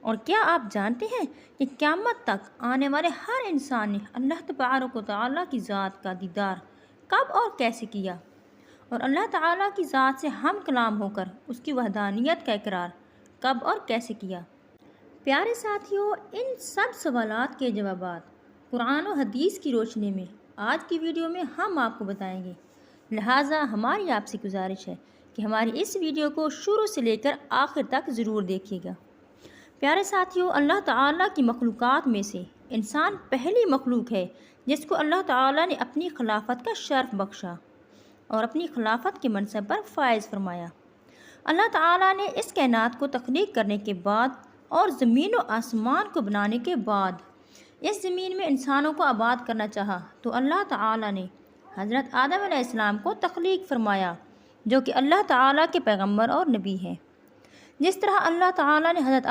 اور کیا آپ جانتے ہیں کہ قیامت تک آنے والے ہر انسان نے اللہ تبارک و تعالیٰ کی ذات کا دیدار کب اور کیسے کیا، اور اللہ تعالیٰ کی ذات سے ہم کلام ہو کر اس کی وحدانیت کا اقرار کب اور کیسے کیا؟ پیارے ساتھیوں، ان سب سوالات کے جوابات قرآن و حدیث کی روشنی میں آج کی ویڈیو میں ہم آپ کو بتائیں گے، لہٰذا ہماری آپ سے گزارش ہے کہ ہماری اس ویڈیو کو شروع سے لے کر آخر تک ضرور دیکھیے گا۔ پیارے ساتھیوں، اللہ تعالیٰ کی مخلوقات میں سے انسان پہلی مخلوق ہے جس کو اللہ تعالیٰ نے اپنی خلافت کا شرف بخشا اور اپنی خلافت کے منصب پر فائز فرمایا۔ اللہ تعالیٰ نے اس کائنات کو تخلیق کرنے کے بعد اور زمین و آسمان کو بنانے کے بعد اس زمین میں انسانوں کو آباد کرنا چاہا تو اللہ تعالیٰ نے حضرت آدم علیہ السلام کو تخلیق فرمایا، جو کہ اللہ تعالیٰ کے پیغمبر اور نبی ہیں۔ جس طرح اللہ تعالیٰ نے حضرت